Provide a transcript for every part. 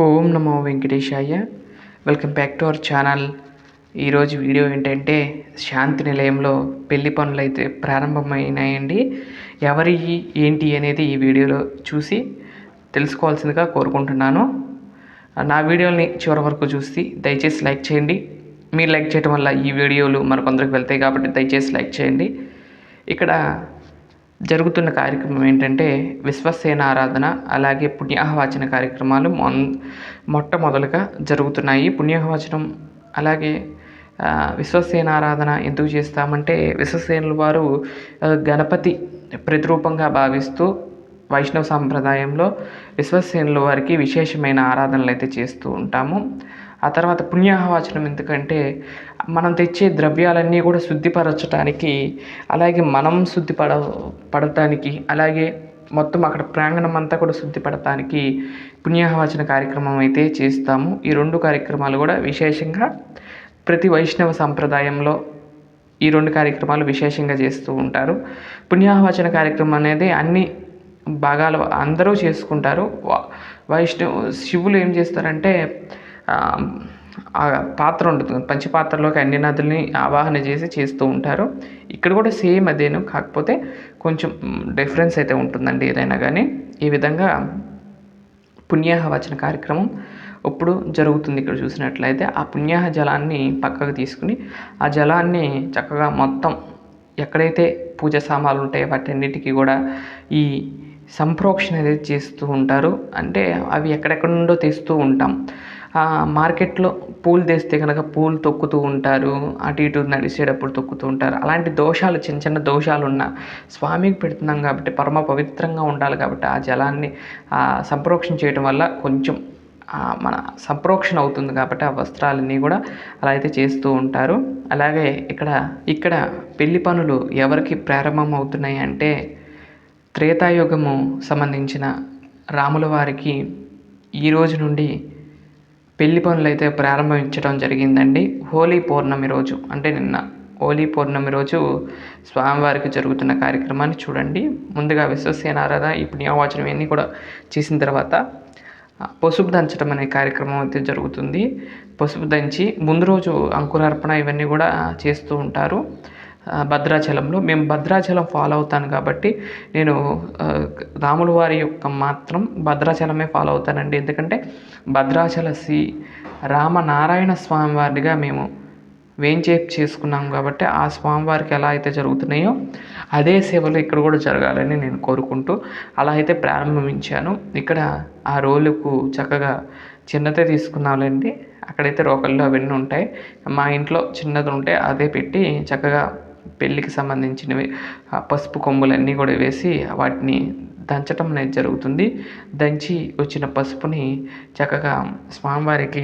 Om Namo Venkatesaya. Welcome back to our channel. ఈరోజు video ఏంటంటే శాంతి నిలయంలో పెళ్లి పనులు అయితే ప్రారంభమైనాయండి. ఎవరి ఏంటి అనేది ఈ వీడియోలో చూసి తెలుసుకోవాల్సిందిగా కోరుకుంటున్నాను. నా వీడియోని చివరి వరకు చూసి దయచేసి లైక్ చేయండి. మీరు లైక్ చేయడం వల్ల ఈ వీడియోలు మరికొందరికి వెళ్తాయి కాబట్టి దయచేసి లైక్ చేయండి. ఇక్కడ జరుగుతున్న కార్యక్రమం ఏంటంటే విశ్వసేన ఆరాధన, అలాగే పుణ్యాహవాచన కార్యక్రమాలు మొట్టమొదలుగా జరుగుతున్నాయి. పుణ్యాహవచనం అలాగే విశ్వసేన ఆరాధన ఎందుకు చేస్తామంటే విశ్వసేనుల వారు గణపతి ప్రతిరూపంగా భావిస్తూ వైష్ణవ సాంప్రదాయంలో విశ్వసేనుల వారికి విశేషమైన ఆరాధనలు అయితే చేస్తూ ఉంటాము. ఆ తర్వాత పుణ్యాహవాచనం ఎందుకంటే మనం తెచ్చే ద్రవ్యాలన్నీ కూడా శుద్ధిపరచడానికి, అలాగే మనం పడటానికి, అలాగే మొత్తం అక్కడ ప్రాంగణం అంతా కూడా శుద్ధిపడటానికి పుణ్యాహవాచన కార్యక్రమం అయితే చేస్తాము. ఈ రెండు కార్యక్రమాలు కూడా విశేషంగా ప్రతి వైష్ణవ సంప్రదాయంలో ఈ రెండు కార్యక్రమాలు విశేషంగా చేస్తూ ఉంటారు. పుణ్యాహవాచన కార్యక్రమం అనేది అన్ని భాగాలు అందరూ చేసుకుంటారు. శివులు ఏం చేస్తారంటే ఆ పాత్ర ఉంటుంది, పంచపాత్రలోకి అన్ని నదుల్ని ఆవాహన చేస్తూ ఉంటారు. ఇక్కడ కూడా సేమ్ అదేను, కాకపోతే కొంచెం డిఫరెన్స్ అయితే ఉంటుందండి ఏదైనా కానీ. ఈ విధంగా పుణ్యాహవచన కార్యక్రమం ఇప్పుడు జరుగుతుంది. ఇక్కడ చూసినట్లయితే ఆ పుణ్యాహ జలాన్ని పక్కకు తీసుకుని ఆ జలాన్ని చక్కగా మొత్తం ఎక్కడైతే పూజ సామాన్లు ఉంటాయో వాటన్నిటికీ కూడా ఈ సంప్రోక్షణ అనేది చేస్తూ ఉంటారు. అంటే అవి ఎక్కడెక్కడ నుండో తెస్తూ ఉంటాం. మార్కెట్లో పూలు తెస్తే కనుక పూలు తొక్కుతూ ఉంటారు, అటు ఇటు నడిచేటప్పుడు తొక్కుతూ ఉంటారు. అలాంటి దోషాలు, చిన్న చిన్న దోషాలు ఉన్న స్వామికి పెడుతున్నాం కాబట్టి పరమ పవిత్రంగా ఉండాలి కాబట్టి ఆ జలాన్ని సంప్రోక్షణ చేయడం వల్ల కొంచెం మన సంప్రోక్షణ అవుతుంది కాబట్టి ఆ వస్త్రాలన్నీ కూడా అలా అయితే చేస్తూ ఉంటారు. అలాగే ఇక్కడ పెళ్లి పనులు ఎవరికి ప్రారంభం అవుతున్నాయి అంటే త్రేతాయుగము సంబంధించిన రాముల వారికి ఈ రోజు నుండి పెళ్లి పనులు అయితే ప్రారంభించడం జరిగిందండి. హోలీ పౌర్ణమి రోజు, అంటే నిన్న హోలీ పౌర్ణమి రోజు స్వామివారికి జరుగుతున్న కార్యక్రమాన్ని చూడండి. ముందుగా విశ్వసేన ఆరాధన, ఈ పుణ్యవాచనం ఇవన్నీ కూడా చేసిన తర్వాత పసుపు దంచడం అనే కార్యక్రమం అయితే జరుగుతుంది. పసుపు దంచి ముందు రోజు అంకురార్పణ ఇవన్నీ కూడా చేస్తూ ఉంటారు భద్రాచలంలో. మేము భద్రాచలం ఫాలో అవుతాను కాబట్టి నేను రాముల వారి యొక్క మాత్రం భద్రాచలమే ఫాలో అవుతానండి. ఎందుకంటే భద్రాచల శ్రీ రామనారాయణ స్వామి వారిగా మేము చేసుకున్నాం కాబట్టి ఆ స్వామివారికి ఎలా అయితే జరుగుతున్నాయో అదే సేవలు ఇక్కడ కూడా జరగాలని నేను కోరుకుంటూ అలా అయితే ప్రారంభించాను. ఇక్కడ ఆ రోలుకు చక్కగా చిన్నదే తీసుకున్నానండి. అక్కడైతే రోకళ్ళు అవన్నీ ఉంటాయి. మా ఇంట్లో చిన్నది ఉంటే అదే పెట్టి చక్కగా పెళ్ళికి సంబంధించినవి పసుపు కొమ్ములన్నీ కూడా వేసి వాటిని దంచటం అనేది జరుగుతుంది. దంచి వచ్చిన పసుపుని చక్కగా స్వామివారికి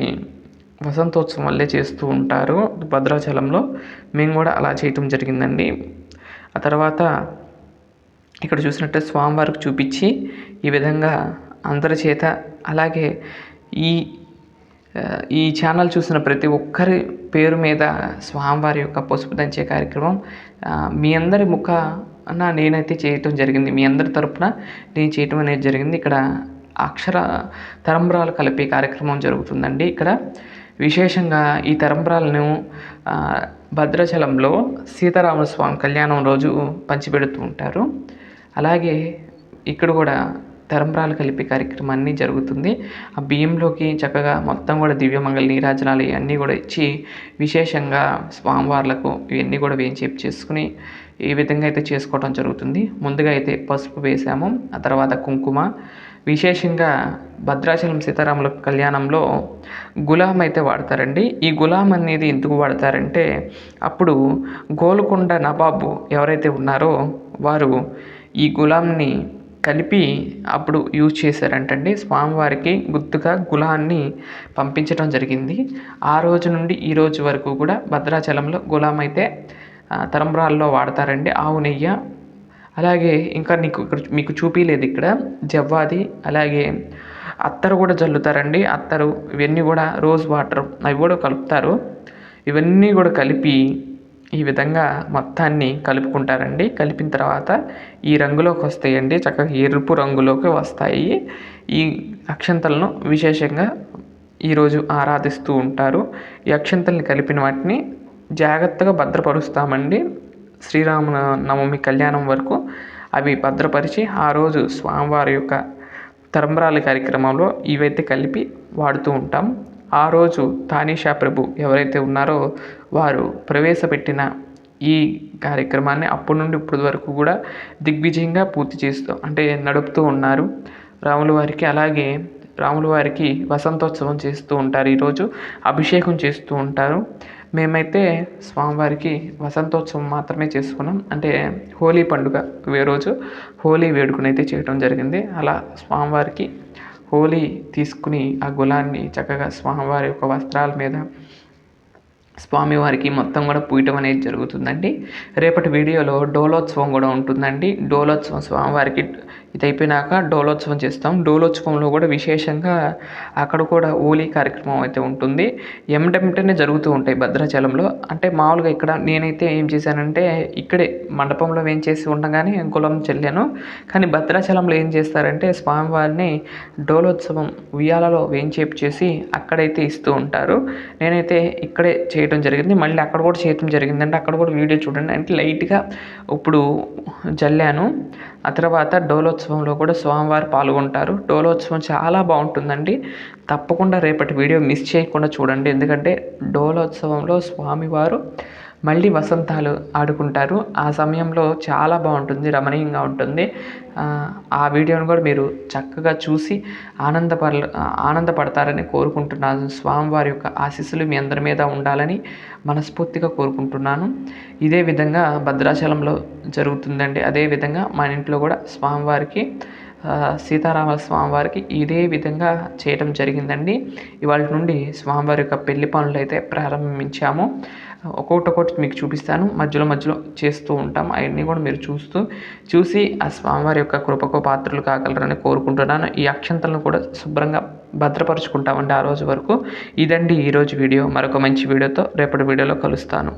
వసంతోత్సవం వల్లే చేస్తూ ఉంటారు భద్రాచలంలో. మేము కూడా అలా చేయటం జరిగిందండి. ఆ తర్వాత ఇక్కడ చూసినట్టే స్వామివారికి చూపించి ఈ విధంగా అందరి చేత, అలాగే ఈ ఛానల్ చూసిన ప్రతి ఒక్కరి పేరు మీద స్వామివారి యొక్క పసుపు దంచే కార్యక్రమం మీ అందరి నేనైతే చేయటం జరిగింది. మీ అందరి తరపున నేను చేయటం అనేది జరిగింది. ఇక్కడ అక్షర తరంబ్రాలు కలిపే కార్యక్రమం జరుగుతుందండి. ఇక్కడ విశేషంగా ఈ తరంబ్రాలను భద్రాచలంలో సీతారామస్వామి కళ్యాణం రోజు పంచిపెడుతూ ఉంటారు. అలాగే ఇక్కడ కూడా తరంబ్రాలు కలిపే కార్యక్రమాన్ని జరుగుతుంది. ఆ బియ్యంలోకి చక్కగా మొత్తం కూడా దివ్యమంగళ నీరాజనాలు ఇవన్నీ కూడా ఇచ్చి విశేషంగా స్వామివార్లకు ఇవన్నీ కూడా చేసుకుని ఈ విధంగా అయితే చేసుకోవడం జరుగుతుంది. ముందుగా అయితే పసుపు వేసాము, ఆ తర్వాత కుంకుమ. విశేషంగా భద్రాచలం సీతారాముల కళ్యాణంలో గులాం అయితే వాడతారండి. ఈ గులాం అనేది ఎందుకు వాడతారంటే అప్పుడు గోల్కొండ నవాబు ఎవరైతే ఉన్నారో వారు ఈ గులాంని కలిపి అప్పుడు యూజ్ చేశారంటండి. స్వామివారికి గుర్తుగా గులాన్ని పంపించడం జరిగింది. ఆ రోజు నుండి ఈ రోజు వరకు కూడా భద్రాచలంలో గులాం అయితే తరంబ్రాల్లో వాడతారండి. ఆవు నెయ్యి, అలాగే ఇంకా మీకు చూపించలేదు ఇక్కడ జవ్వాది, అలాగే అత్తరు కూడా జల్లుతారండి. అత్తరు ఇవన్నీ కూడా రోజ్ వాటర్ అవి కూడా కలుపుతారు. ఇవన్నీ కూడా కలిపి ఈ విధంగా మొత్తాన్ని కలుపుకుంటారండి. కలిపిన తర్వాత ఈ రంగులోకి వస్తాయండి, చక్కగా ఎరుపు రంగులోకి వస్తాయి. ఈ అక్షంతలను విశేషంగా ఈరోజు ఆరాధిస్తూ ఉంటారు. ఈ అక్షింతల్ని కలిపిన వాటిని జాగ్రత్తగా భద్రపరుస్తామండి. శ్రీరామనవమి కళ్యాణం వరకు అవి భద్రపరిచి ఆ రోజు స్వామివారి యొక్క తలంబ్రాల కార్యక్రమంలో ఇవైతే కలిపి వాడుతూ ఉంటాం. ఆ రోజు తానీషా ప్రభు ఎవరైతే ఉన్నారో వారు ప్రవేశపెట్టిన ఈ కార్యక్రమాన్ని అప్పటి నుండి ఇప్పటి వరకు కూడా దిగ్విజయంగా పూర్తి చేస్తూ అంటే నడుపుతూ ఉన్నారు రాముల వారికి. అలాగే రాముల వారికి వసంతోత్సవం చేస్తూ ఉంటారు. ఈరోజు అభిషేకం చేస్తూ ఉంటారు. మేమైతే స్వామివారికి వసంతోత్సవం మాత్రమే చేసుకున్నాం. అంటే హోలీ పండుగ రోజు హోలీ వేడుకను అయితే చేయడం జరిగింది. అలా స్వామివారికి హోలీ తీసుకుని ఆ గులాన్ని చక్కగా స్వామివారి యొక్క వస్త్రాల మీద స్వామివారికి మొత్తం కూడా పూయటం అనేది జరుగుతుందండి. రేపటి వీడియోలో డోలోత్సవం కూడా ఉంటుందండి. డోలోత్సవం స్వామివారికి ఇది అయిపోయినాక డోలోత్సవం చేస్తాం. డోలోత్సవంలో కూడా విశేషంగా అక్కడ కూడా హోలీ కార్యక్రమం అయితే ఉంటుంది. ఎమ్మటెమ్మటనే జరుగుతూ ఉంటాయి భద్రాచలంలో. అంటే మామూలుగా ఇక్కడ నేనైతే ఏం చేశానంటే ఇక్కడే మండపంలో వేయించేసి ఉండగానే కులం చెల్లాను. కానీ భద్రాచలంలో ఏం చేస్తారంటే స్వామివారిని డోలోత్సవం ఉయ్యాలలో వేయించేసి అక్కడైతే ఇస్తూ ఉంటారు. నేనైతే ఇక్కడే చేయడం జరిగింది. మళ్ళీ అక్కడ కూడా చేయడం జరిగిందంటే అక్కడ కూడా వీడియో చూడండి. అంటే లైట్గా ఇప్పుడు జల్లాను. ఆ తర్వాత డోలోత్సవంలో కూడా స్వామివారు పాల్గొంటారు. డోలోత్సవం చాలా బాగుంటుందండి. తప్పకుండా రేపటి వీడియో మిస్ చేయకుండా చూడండి. ఎందుకంటే డోలోత్సవంలో స్వామివారు మళ్ళీ వసంతాలు ఆడుకుంటారు. ఆ సమయంలో చాలా బాగుంటుంది, రమణీయంగా ఉంటుంది. ఆ వీడియోను కూడా మీరు చక్కగా చూసి ఆనందపడతారని కోరుకుంటున్నాను. స్వామివారి యొక్క ఆశీస్సులు మీ అందరి మీద ఉండాలని మనస్ఫూర్తిగా కోరుకుంటున్నాను. ఇదే విధంగా భద్రాచలంలో జరుగుతుందండి. అదేవిధంగా మన ఇంట్లో కూడా స్వామివారికి సీతారామ స్వామివారికి ఇదే విధంగా చేయడం జరిగిందండి. ఇవాళ నుండి స్వామివారి యొక్క పెళ్లి పనులు అయితే ప్రారంభించాము. ఒక్కొక్కటి మీకు చూపిస్తాను. మధ్యలో చేస్తూ ఉంటాం. అవన్నీ కూడా మీరు చూసి ఆ స్వామివారి యొక్క కృపకు పాత్రలు కాగలరని కోరుకుంటున్నాను. ఈ అక్షంతలను కూడా శుభ్రంగా భద్రపరుచుకుంటామండి ఆ రోజు వరకు. ఇదండి ఈరోజు వీడియో. మరొక మంచి వీడియోతో రేపటి వీడియోలో కలుస్తాను.